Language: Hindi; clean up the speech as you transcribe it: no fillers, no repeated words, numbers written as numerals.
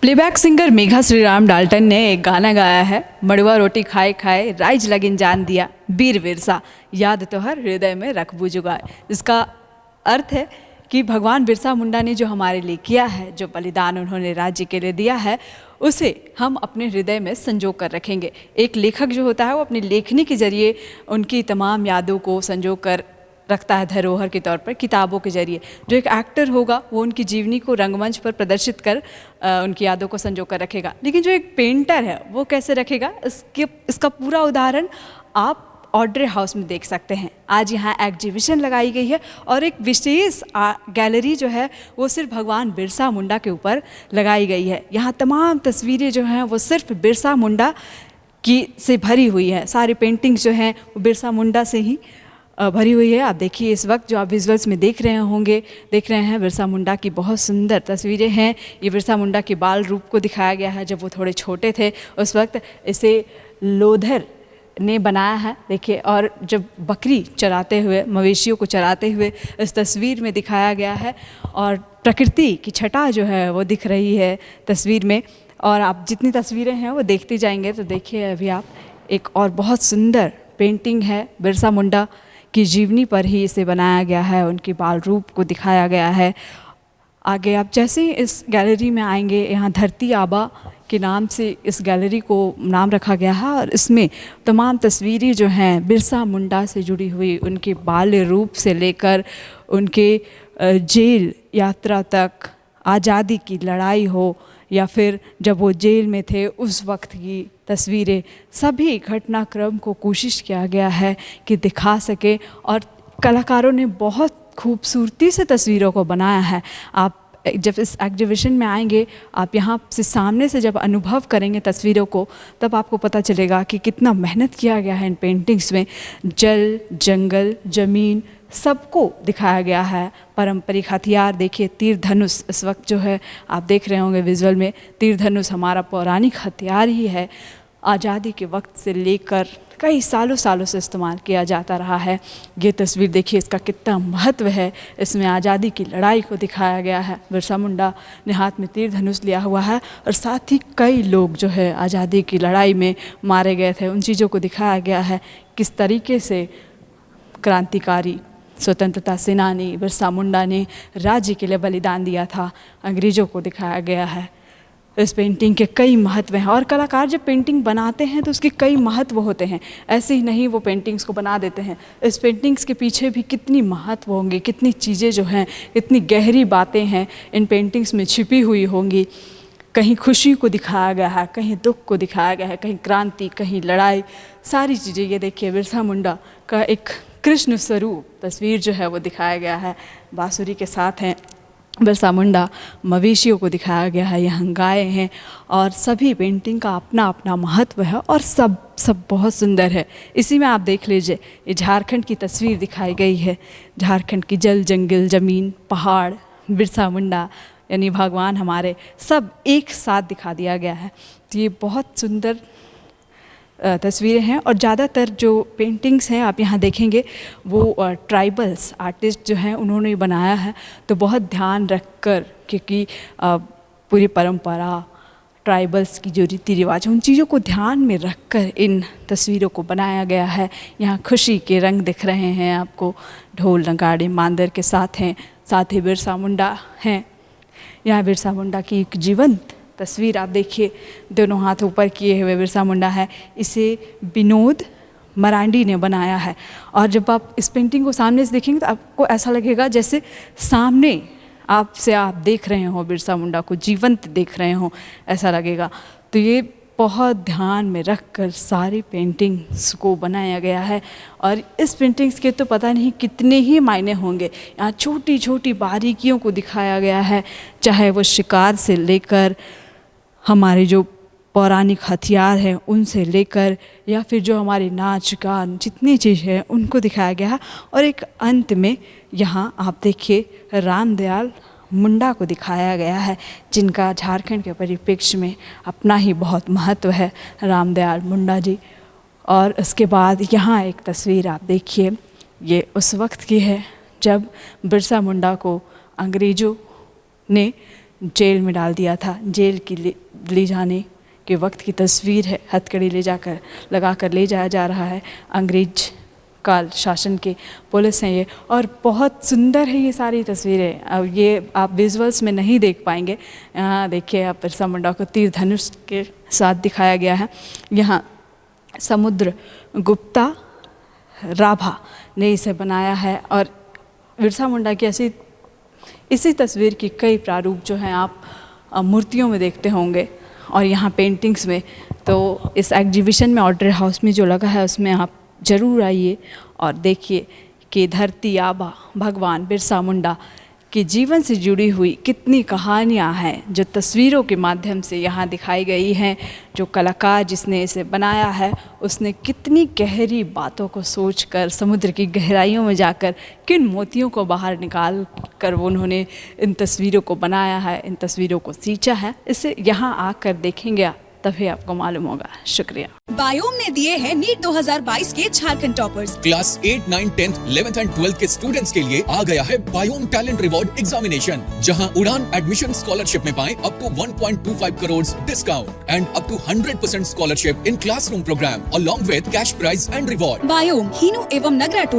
Playback singer Megha Shriram Dalton ने एक गाना गाया है, मड़ुआ रोटी खाए खाए राइज लगिन जान दिया बीर बिरसा याद तोहर हृदय में रखबू जुगाए। इसका अर्थ है कि भगवान बिरसा मुंडा ने जो हमारे लिए किया है, जो बलिदान उन्होंने राज्य के लिए दिया है, उसे हम अपने हृदय में संजो कर रखेंगे। एक लेखक जो होता है वो अपनी लेखनी के जरिए उनकी तमाम यादों को संजो कर रखता है धरोहर के तौर पर किताबों के जरिए। जो एक एक्टर होगा वो उनकी जीवनी को रंगमंच पर प्रदर्शित कर उनकी यादों को संजो कर रखेगा, लेकिन जो एक पेंटर है वो कैसे रखेगा, इसका पूरा उदाहरण आप ऑड्रे हाउस में देख सकते हैं। आज यहाँ एग्जीबिशन लगाई गई है और एक विशेष गैलरी जो है वो सिर्फ भगवान बिरसा मुंडा के ऊपर लगाई गई है। यहाँ तमाम तस्वीरें जो हैं वो सिर्फ बिरसा मुंडा की से भरी हुई है। सारी पेंटिंग्स जो हैं वो बिरसा मुंडा से ही भरी हुई है। आप देखिए इस वक्त जो आप विजुअल्स में देख रहे हैं बिरसा मुंडा की बहुत सुंदर तस्वीरें हैं। ये बिरसा मुंडा के बाल रूप को दिखाया गया है जब वो थोड़े छोटे थे, उस वक्त इसे लोधर ने बनाया है। देखिए, और जब बकरी चराते हुए, मवेशियों को चराते हुए इस तस्वीर में दिखाया गया है और प्रकृति की छटा जो है वो दिख रही है तस्वीर में। और आप जितनी तस्वीरें हैं वो देखते जाएंगे तो देखिए अभी आप एक और बहुत सुंदर पेंटिंग है बिरसा मुंडा की जीवनी पर ही इसे बनाया गया है, उनके बाल रूप को दिखाया गया है। आगे आप जैसे ही इस गैलरी में आएंगे, यहाँ धरती आबा के नाम से इस गैलरी को नाम रखा गया है और इसमें तमाम तस्वीरें जो हैं बिरसा मुंडा से जुड़ी हुई, उनके बाल्य रूप से लेकर उनके जेल यात्रा तक, आज़ादी की लड़ाई हो या फिर जब वो जेल में थे उस वक्त की तस्वीरें, सभी घटनाक्रम को कोशिश किया गया है कि दिखा सके और कलाकारों ने बहुत खूबसूरती से तस्वीरों को बनाया है। आप जब इस एग्जीबिशन में आएंगे, आप यहाँ से सामने से जब अनुभव करेंगे तस्वीरों को, तब आपको पता चलेगा कि कितना मेहनत किया गया है इन पेंटिंग्स में। जल, जंगल, ज़मीन सबको दिखाया गया है। पारंपरिक हथियार देखिए, तीर धनुष इस वक्त जो है आप देख रहे होंगे विजुअल में, तीर धनुष हमारा पौराणिक हथियार ही है। आज़ादी के वक्त से लेकर कई सालों से इस्तेमाल किया जाता रहा है। ये तस्वीर देखिए, इसका कितना महत्व है। इसमें आज़ादी की लड़ाई को दिखाया गया है। बिरसा मुंडा ने हाथ में तीर धनुष लिया हुआ है और साथ ही कई लोग जो है आज़ादी की लड़ाई में मारे गए थे, उन चीज़ों को दिखाया गया है। किस तरीके से क्रांतिकारी, स्वतंत्रता सेनानी बिरसा मुंडा ने राज्य के लिए बलिदान दिया था, अंग्रेज़ों को दिखाया गया है। इस पेंटिंग के कई महत्व हैं और कलाकार जब पेंटिंग बनाते हैं तो उसके कई महत्व होते हैं। ऐसे ही नहीं वो पेंटिंग्स को बना देते हैं। इस पेंटिंग्स के पीछे भी कितनी महत्व होंगे, कितनी चीज़ें जो हैं, कितनी गहरी बातें हैं इन पेंटिंग्स में छिपी हुई होंगी। कहीं खुशी को दिखाया गया है, कहीं दुख को दिखाया गया है, कहीं क्रांति, कहीं लड़ाई, सारी चीज़ें। ये देखिए बिरसा मुंडा का एक कृष्ण स्वरूप तस्वीर जो है वो दिखाया गया है, बांसुरी के साथ हैं बिरसा मुंडा। मवेशियों को दिखाया गया है, यहाँ गाय हैं और सभी पेंटिंग का अपना अपना महत्व है और सब बहुत सुंदर है। इसी में आप देख लीजिए, ये झारखंड की तस्वीर दिखाई गई है। झारखंड की जल, जंगल, ज़मीन, पहाड़, बिरसा मुंडा यानी भगवान हमारे, सब एक साथ दिखा दिया गया है। तो ये बहुत सुंदर तस्वीरें हैं और ज़्यादातर जो पेंटिंग्स हैं आप यहाँ देखेंगे वो ट्राइबल्स आर्टिस्ट जो हैं उन्होंने बनाया है। तो बहुत ध्यान रख कर, क्योंकि पूरी परंपरा, ट्राइबल्स की जो रीति रिवाज, उन चीज़ों को ध्यान में रख कर इन तस्वीरों को बनाया गया है। यहाँ खुशी के रंग दिख रहे हैं आपको, ढोल, नगाड़े, मांदर के साथ हैं, साथ ही बिरसा मुंडा हैं। यहाँ बिरसा मुंडा की एक जीवंत तस्वीर आप देखिए, दोनों हाथ ऊपर किए हुए बिरसा मुंडा है। इसे विनोद मरांडी ने बनाया है और जब आप इस पेंटिंग को सामने से देखेंगे तो आपको ऐसा लगेगा जैसे सामने आप देख रहे हो बिरसा मुंडा को, जीवंत देख रहे हो, ऐसा लगेगा। तो ये बहुत ध्यान में रख कर सारी पेंटिंग्स को बनाया गया है और इस पेंटिंग्स के तो पता नहीं कितने ही मायने होंगे। यहाँ छोटी छोटी बारीकियों को दिखाया गया है, चाहे वो शिकार से लेकर हमारे जो पौराणिक हथियार हैं उनसे लेकर, या फिर जो हमारे नाच गान जितनी चीज़ है उनको दिखाया गया है। और एक अंत में यहाँ आप देखिए रामदयाल मुंडा को दिखाया गया है, जिनका झारखंड के परिप्रेक्ष्य में अपना ही बहुत महत्व है, रामदयाल मुंडा जी। और उसके बाद यहाँ एक तस्वीर आप देखिए, ये उस वक्त की है जब बिरसा मुंडा को अंग्रेज़ों ने जेल में डाल दिया था। जेल की ले जाने के वक्त की तस्वीर है, हथकड़ी लगा कर ले जाया जा रहा है। अंग्रेज काल शासन के पुलिस हैं ये, और बहुत सुंदर है ये सारी तस्वीरें। अब ये आप विजुअल्स में नहीं देख पाएंगे। यहाँ देखिए, आप बिरसा मुंडा को तीर धनुष के साथ दिखाया गया है। यहाँ समुद्र गुप्ता राभा ने इसे बनाया है, और बिरसा मुंडा की इसी तस्वीर की कई प्रारूप जो हैं आप मूर्तियों में देखते होंगे, और यहाँ पेंटिंग्स में। तो इस एग्जीबिशन में, ऑर्डर हाउस में जो लगा है, उसमें आप ज़रूर आइए और देखिए कि धरती आबा भगवान बिरसा मुंडा के जीवन से जुड़ी हुई कितनी कहानियाँ हैं जो तस्वीरों के माध्यम से यहाँ दिखाई गई हैं। जो कलाकार जिसने इसे बनाया है, उसने कितनी गहरी बातों को सोचकर, समुद्र की गहराइयों में जाकर किन मोतियों को बाहर निकाल कर वो उन्होंने इन तस्वीरों को बनाया है, इन तस्वीरों को सींचा है। इसे यहाँ आकर देखेंगे आप, तभी आपको मालूम होगा। शुक्रिया। बायोम ने दिए हैं नीट 2022 के Jharkhand toppers. Class 8, 9, 10, 11th and 12th के स्टूडेंट्स के लिए आ गया है बायोम टैलेंट रिवॉर्ड एग्जामिनेशन, जहां उड़ान एडमिशन स्कॉलरशिप में पाएं up to 1.25 crore discount and up to 100% scholarship in classroom programme along with cash prize and reward. बायोम, हीनू एवं नगरा